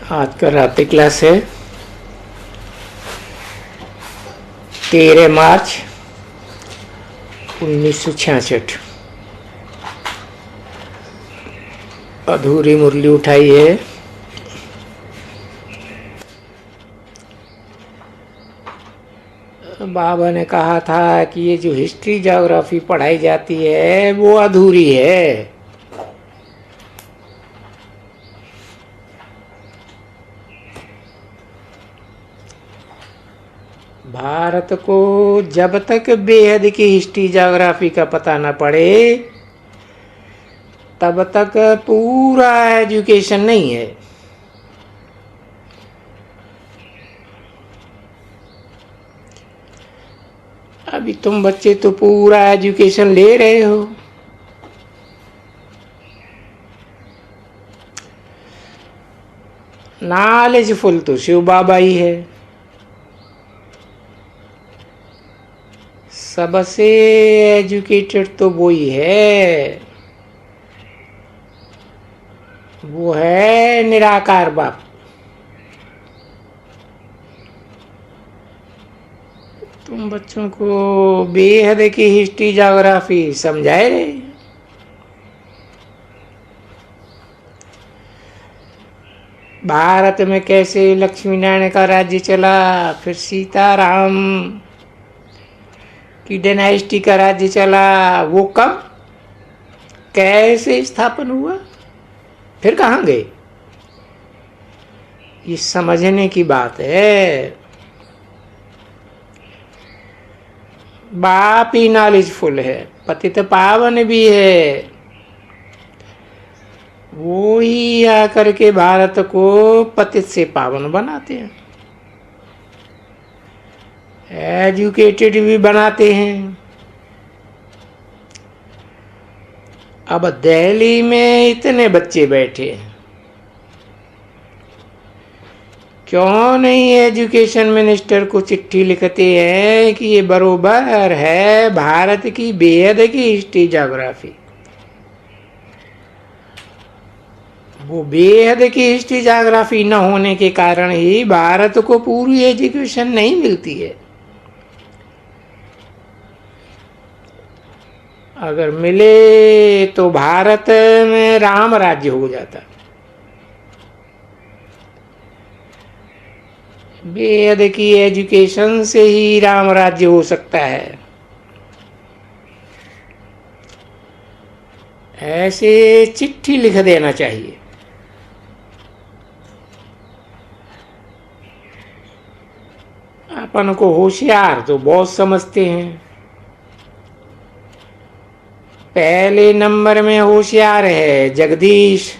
आज का रात्रि क्लास है 13 मार्च 1966। अधूरी मुरली उठाई है। बाबा ने कहा था कि ये जो हिस्ट्री ज्योग्राफी पढ़ाई जाती है वो अधूरी है। भारत को जब तक बेहद की हिस्ट्री ज्योग्राफी का पता न पड़े तब तक पूरा एजुकेशन नहीं है। अभी तुम बच्चे तो पूरा एजुकेशन ले रहे हो। नॉलेजफुल तो शिव बाबा ही है। सबसे एजुकेटेड तो वो ही है। वो है निराकार बाप। तुम बच्चों को बेहद की हिस्ट्री ज्योग्राफी समझाए रहे। भारत में कैसे लक्ष्मी नारायण का राज्य चला, फिर सीताराम की डायनेस्टी का राज्य चला, वो कब कैसे स्थापन हुआ, फिर कहाँ गए, ये समझने की बात है। बाप ही नॉलेजफुल है, पतित पावन भी है। वो ही आकर के भारत को पतित से पावन बनाते हैं, एजुकेटेड भी बनाते हैं। अब दिल्ली में इतने बच्चे बैठे हैं, क्यों नहीं एजुकेशन मिनिस्टर को चिट्ठी लिखते हैं कि ये बरोबर है भारत की बेहद की हिस्ट्री ज्योग्राफी। वो बेहद की हिस्ट्री ज्योग्राफी न होने के कारण ही भारत को पूरी एजुकेशन नहीं मिलती है। अगर मिले तो भारत में राम राज्य हो जाता। बेहद की एजुकेशन से ही राम राज्य हो सकता है। ऐसे चिट्ठी लिख देना चाहिए। अपन को होशियार तो बहुत समझते हैं। पहले नंबर में होशियार है जगदीश,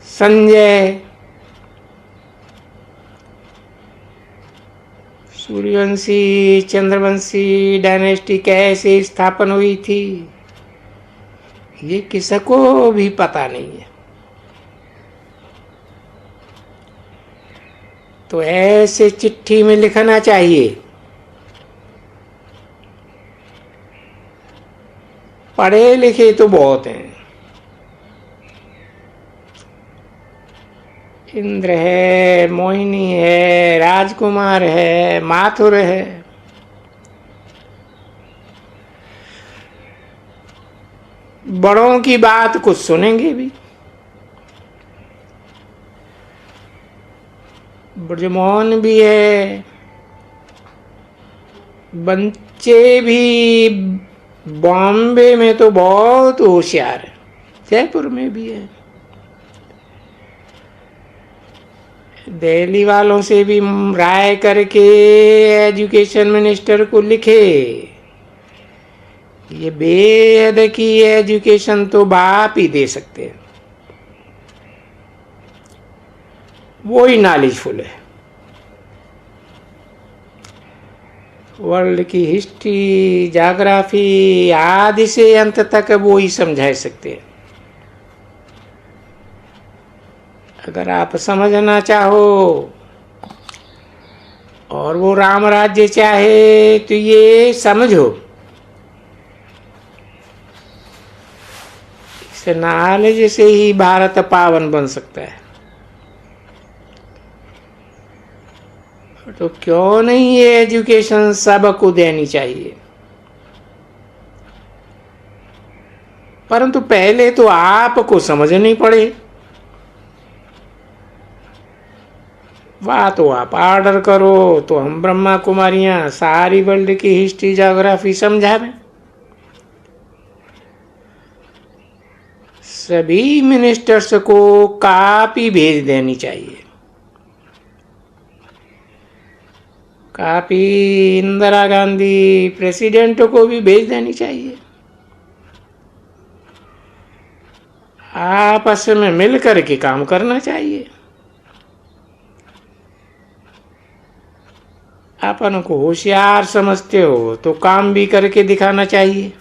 संजय, सूर्यवंशी चंद्रवंशी डायनेस्टी कैसे स्थापन हुई थी ये किसको भी पता नहीं है। तो ऐसे चिट्ठी में लिखना चाहिए। पढ़े लिखे तो बहुत हैं। इंद्र है, मोहिनी है, राजकुमार है, माथुर है। बड़ों की बात कुछ सुनेंगे भी। ब्रजमोहन भी है। बच्चे भी बॉम्बे में तो बहुत होशियार है, जयपुर में भी है। दिल्ली वालों से भी राय करके एजुकेशन मिनिस्टर को लिखे। ये बेहद की एजुकेशन तो बाप ही दे सकते हैं। वो ही नॉलेजफुल है। वर्ल्ड की हिस्ट्री ज्योग्राफी आदि से अंत तक वो ही समझा सकते हैं। अगर आप समझना चाहो और वो राम राज्य चाहे तो ये समझो, इस इस नॉलेज से ही भारत पावन बन सकता है। तो क्यों नहीं ये एजुकेशन सबको देनी चाहिए? परंतु पहले तो आपको समझनी पड़े। वाह, तो आप ऑर्डर करो तो हम ब्रह्मा कुमारियां सारी वर्ल्ड की हिस्ट्री ज्योग्राफी समझावें। सभी मिनिस्टर्स को कॉपी भेज देनी चाहिए। कॉपी इंदिरा गांधी प्रेसिडेंट को भी भेज देनी चाहिए। आपस में मिलकर के काम करना चाहिए। अपन को होशियार समझते हो तो काम भी करके दिखाना चाहिए।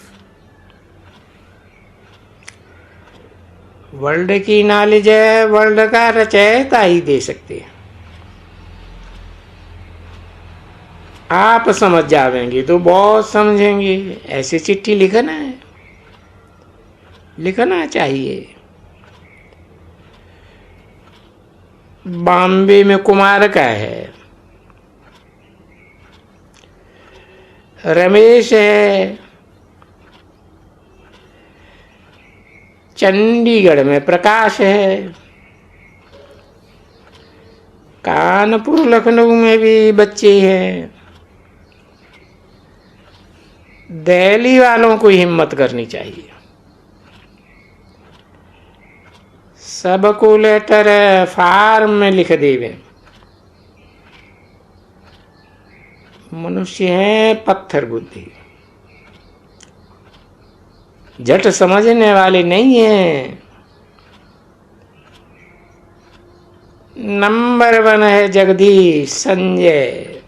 वर्ल्ड की नॉलेज है, वर्ल्ड का रचयिता ही दे सकते हैं। आप समझ जावेंगे तो बहुत समझेंगे। ऐसी चिट्ठी लिखना है, लिखना चाहिए। बॉम्बे में कुमार का है, रमेश है, चंडीगढ़ में प्रकाश है, कानपुर लखनऊ में भी बच्चे हैं। दिल्ली वालों को हिम्मत करनी चाहिए। सबको लेटर फार्म में लिख देवे। मनुष्य है पत्थर बुद्धि, झट समझने वाले नहीं है। नंबर 1 है जगदीश संजय,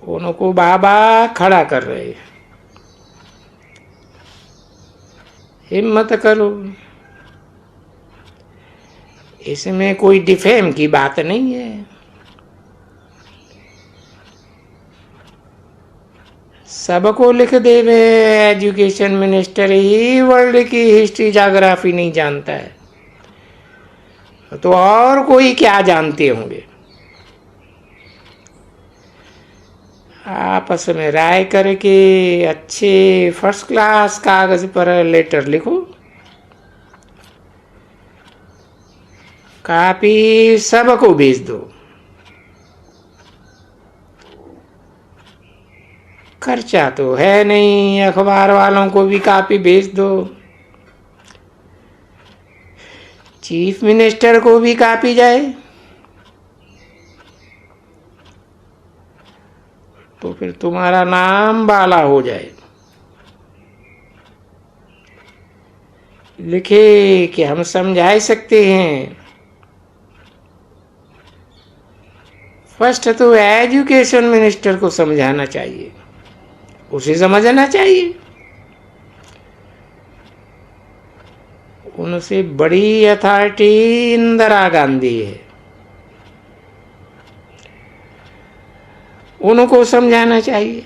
उनको बाबा खड़ा कर रहे हैं। हिम्मत करो, इसमें कोई डिफेम की बात नहीं है। सबको लिख देवे एजुकेशन मिनिस्टर ही वर्ल्ड की हिस्ट्री ज्योग्राफी नहीं जानता है, तो और कोई क्या जानते होंगे? आपस में राय करके अच्छे फर्स्ट क्लास कागज पर लेटर लिखो। कॉपी सबको भेज दो। खर्चा तो है नहीं, अखबार वालों को भी कॉपी भेज दो। चीफ मिनिस्टर को भी कॉपी जाए तो फिर तुम्हारा नाम बाला हो जाए। लिखे कि हम समझा सकते हैं। फर्स्ट तो एजुकेशन मिनिस्टर को समझाना चाहिए, उसे समझना चाहिए। उनसे बड़ी अथॉरिटी इंदिरा गांधी है, उनको समझाना चाहिए।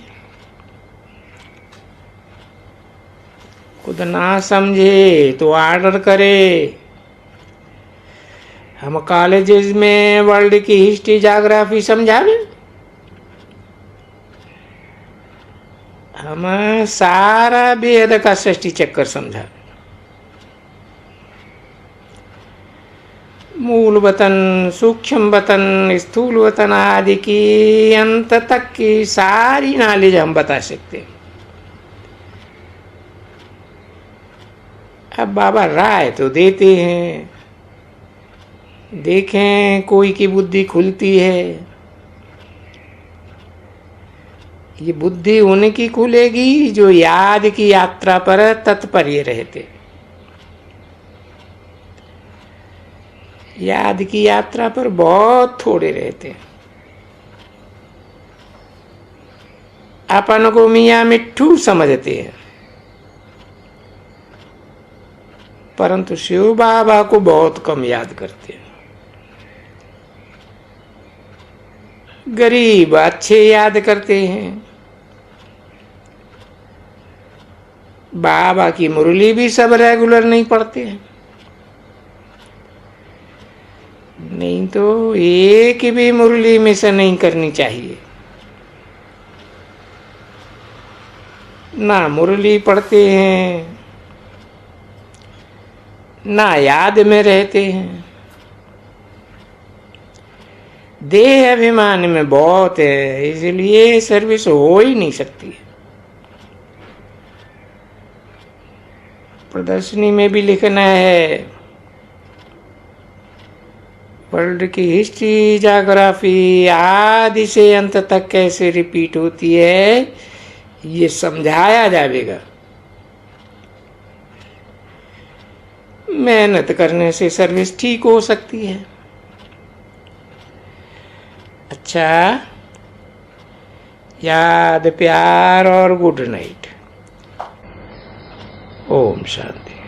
खुद ना समझे तो ऑर्डर करे। हम कॉलेजेस में वर्ल्ड की हिस्ट्री ज्योग्राफी समझावे। हम सारा वेद का सृष्टि चक्कर समझावे। मूल वतन, सूक्ष्म वतन, स्थूल वतन आदि की अंत तक की सारी नॉलेज हम बता सकते हैं। अब बाबा राय तो देते हैं, देखें कोई की बुद्धि खुलती है। ये बुद्धि उनकी खुलेगी जो याद की यात्रा पर तत्पर्य रहते। याद की यात्रा पर बहुत थोड़े रहते हैं। अपन को मियाँ मिट्ठू समझते हैं, परंतु शिव बाबा को बहुत कम याद करते हैं। गरीब अच्छे याद करते हैं, बाबा की मुरली भी सब रेगुलर नहीं पढ़ते हैं, नहीं तो एक भी मुरली मिस नहीं करनी चाहिए। ना मुरली पढ़ते हैं, ना याद में रहते हैं। देह अभिमान में बहुत है, इसलिए सर्विस हो ही नहीं सकती। प्रदर्शनी में भी लिखना है, वर्ल्ड की हिस्ट्री ज्योग्राफी आदि से अंत तक कैसे रिपीट होती है ये समझाया जाएगा। मेहनत करने से सर्विस ठीक हो सकती है। अच्छा, याद, प्यार और गुड नाइट। ओम शांति।